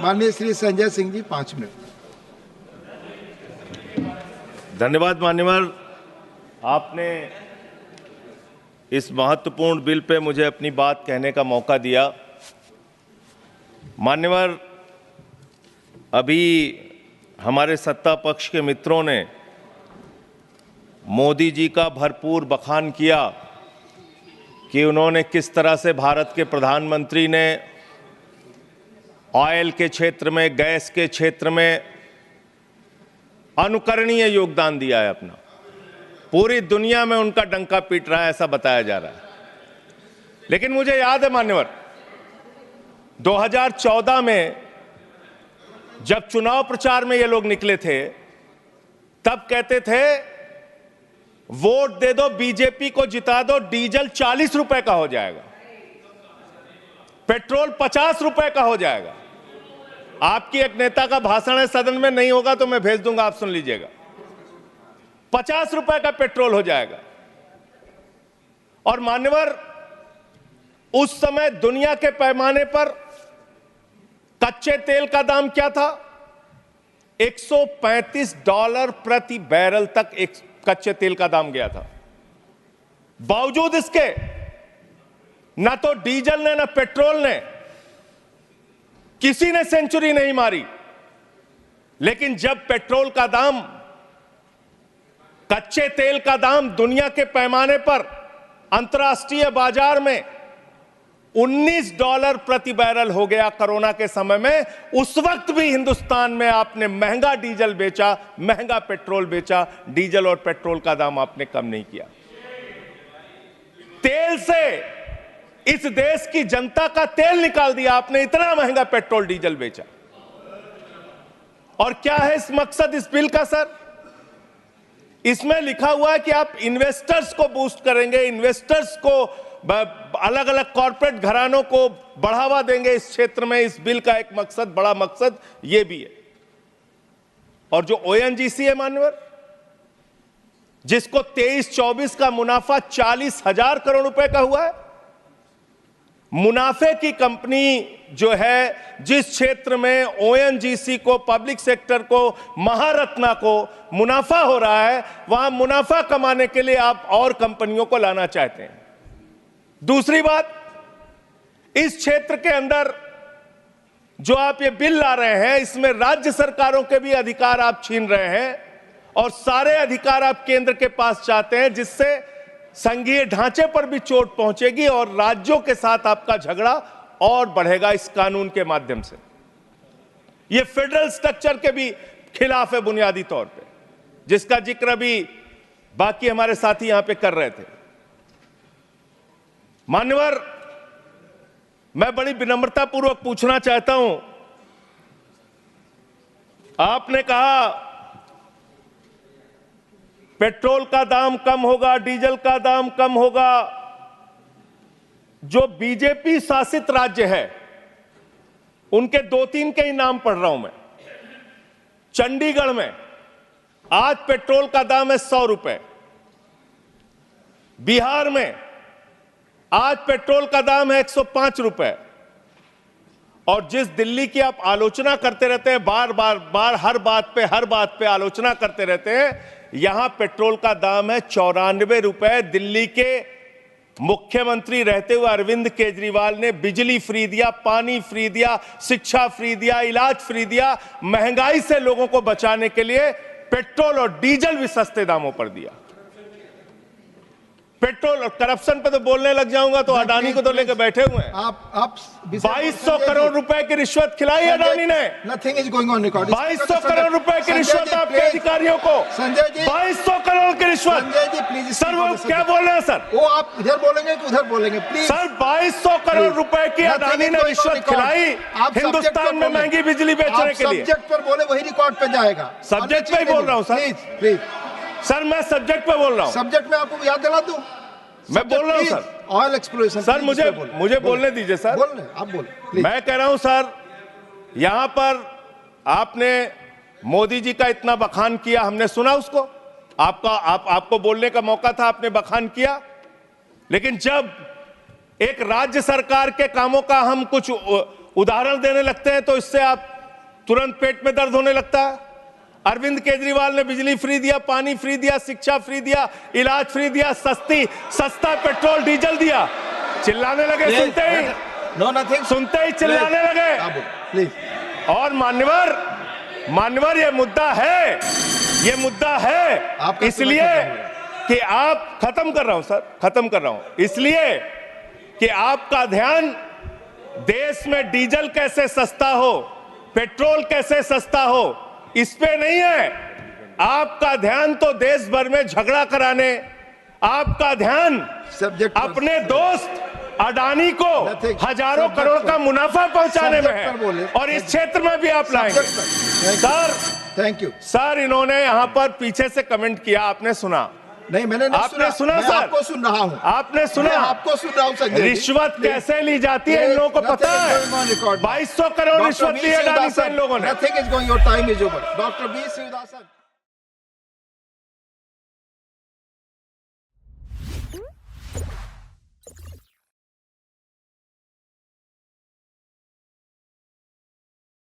माननीय श्री संजय सिंह जी 5 मिनट। धन्यवाद मान्यवर, आपने इस महत्वपूर्ण बिल पे मुझे अपनी बात कहने का मौका दिया। मान्यवर, अभी हमारे सत्ता पक्ष के मित्रों ने मोदी जी का भरपूर बखान किया कि उन्होंने किस तरह से भारत के प्रधानमंत्री ने ऑयल के क्षेत्र में, गैस के क्षेत्र में अनुकरणीय योगदान दिया है अपना। पूरी दुनिया में उनका डंका पीट रहा है, ऐसा बताया जा रहा है। लेकिन मुझे याद है मान्यवर, 2014 में जब चुनाव प्रचार में ये लोग निकले थे, तब कहते थे वोट दे दो, बीजेपी को जिता दो, डीजल 40 रुपए का हो जाएगा, पेट्रोल 50 रुपए का हो जाएगा। आपकी एक नेता का भाषण है, सदन में नहीं होगा तो मैं भेज दूंगा, आप सुन लीजिएगा। 50 रुपए का पेट्रोल हो जाएगा। और मान्यवर, उस समय दुनिया के पैमाने पर कच्चे तेल का दाम क्या था? $135 प्रति बैरल तक एक कच्चे तेल का दाम गया था। बावजूद इसके ना तो डीजल ने ना पेट्रोल ने, किसी ने सेंचुरी नहीं मारी। लेकिन जब पेट्रोल का दाम, कच्चे तेल का दाम दुनिया के पैमाने पर अंतर्राष्ट्रीय बाजार में $19 प्रति बैरल हो गया कोरोना के समय में, उस वक्त भी हिंदुस्तान में आपने महंगा डीजल बेचा, महंगा पेट्रोल बेचा। डीजल और पेट्रोल का दाम आपने कम नहीं किया। तेल से इस देश की जनता का तेल निकाल दिया आपने, इतना महंगा पेट्रोल डीजल बेचा। और क्या है इस मकसद इस बिल का सर? इसमें लिखा हुआ है कि आप इन्वेस्टर्स को बूस्ट करेंगे, इन्वेस्टर्स को, अलग अलग कॉर्पोरेट घरानों को बढ़ावा देंगे इस क्षेत्र में। इस बिल का एक मकसद, बड़ा मकसद यह भी है। और जो ओएनजीसी है मान्यवर, जिसको 23-24 का मुनाफा 40,000 करोड़ रुपए का हुआ है, मुनाफे की कंपनी जो है, जिस क्षेत्र में ओएनजीसी को, पब्लिक सेक्टर को, महारत्ना को मुनाफा हो रहा है, वहां मुनाफा कमाने के लिए आप और कंपनियों को लाना चाहते हैं। दूसरी बात, इस क्षेत्र के अंदर जो आप ये बिल ला रहे हैं, इसमें राज्य सरकारों के भी अधिकार आप छीन रहे हैं और सारे अधिकार आप केंद्र के पास चाहते हैं, जिससे संघीय ढांचे पर भी चोट पहुंचेगी और राज्यों के साथ आपका झगड़ा और बढ़ेगा इस कानून के माध्यम से। यह फेडरल स्ट्रक्चर के भी खिलाफ है बुनियादी तौर पे, जिसका जिक्र भी बाकी हमारे साथी यहां पे कर रहे थे। मान्यवर, मैं बड़ी विनम्रता पूर्वक पूछना चाहता हूं, आपने कहा पेट्रोल का दाम कम होगा, डीजल का दाम कम होगा। जो बीजेपी शासित राज्य है, उनके 2-3 के ही नाम पढ़ रहा हूं मैं। चंडीगढ़ में आज पेट्रोल का दाम है 100 रुपए। बिहार में आज पेट्रोल का दाम है 105 रुपए। और जिस दिल्ली की आप आलोचना करते रहते हैं, बार हर बात पे आलोचना करते रहते हैं, यहां पेट्रोल का दाम है 94 रुपए। दिल्ली के मुख्यमंत्री रहते हुए अरविंद केजरीवाल ने बिजली फ्री दिया, पानी फ्री दिया, शिक्षा फ्री दिया, इलाज फ्री दिया। महंगाई से लोगों को बचाने के लिए पेट्रोल और डीजल भी सस्ते दामों पर दिया। पेट्रोल और करप्शन पे तो बोलने लग जाऊंगा तो अडानी को तो लेकर बैठे हुए हैं। आप 2200 करोड़ रुपए की रिश्वत खिलाई अडानी ने। Nothing is going on record. 2200 crore रुपए की रिश्वत आपके अधिकारियों को। संजय जी, 2200 करोड़ की रिश्वत। संजय जी प्लीज। सर वो क्या बोल रहे हैं सर? वो आप इधर बोलेंगे कि उधर बोलेंगे प्लीज। सर 2200 करोड़ रुपए की अडानी ने रिश्वत खिलाई हिंदुस्तान में महंगी बिजली बेचने के लिए। सब्जेक्ट पर बोले वही रिकॉर्ड पे जाएगा। सब्जेक्ट पे ही बोल रहा हूँ सर। प्लीज सर, मैं सब्जेक्ट पे बोल रहा हूँ। सब्जेक्ट में आपको याद दिला दूं? मैं बोल रहा हूं सर। Oil exploration. सर मुझे बोलने दीजिए सर। आप बोले। मैं कह रहा हूं सर, यहां पर आपने मोदी जी का इतना बखान किया, हमने सुना उसको। आपको बोलने का मौका था, आपने बखान किया। लेकिन जब एक राज्य सरकार के कामों का हम कुछ उदाहरण देने लगते हैं तो इससे आप तुरंत पेट में दर्द होने लगता है। अरविंद केजरीवाल ने बिजली फ्री दिया, पानी फ्री दिया, शिक्षा फ्री दिया, इलाज फ्री दिया, सस्ता पेट्रोल डीजल दिया, चिल्लाने लगे सुनते ही, नो नथिंग, सुनते ही चिल्लाने लगे। प्लीज। और मान्यवर ये मुद्दा है, आपका इसलिए कि आप खत्म कर रहा हूं इसलिए कि आपका ध्यान देश में डीजल कैसे सस्ता हो, पेट्रोल कैसे सस्ता हो, इस पे नहीं है। आपका ध्यान तो देश भर में झगड़ा कराने, आपका ध्यान सब्जेक्ट अपने दोस्त अडानी को हजारों करोड़ का मुनाफा पहुंचाने में है, और इस क्षेत्र में भी आप लाएंगे। सर थैंक यू सर, इन्होंने यहां पर पीछे से कमेंट किया, आपने सुना? नहीं, मैंने नहीं आपने सुना मैं सर? आपको सुन रहा हूं। आपने सुना? मैं आपको सुन रहा हूं संजय जी। रिश्वत कैसे ली जाती है इन लोगों को पता है? 2200 करोड़ रिश्वत ली है अडानी से इन लोगों ने। Nothing is going, your time is over. Dr. V. Srivasan.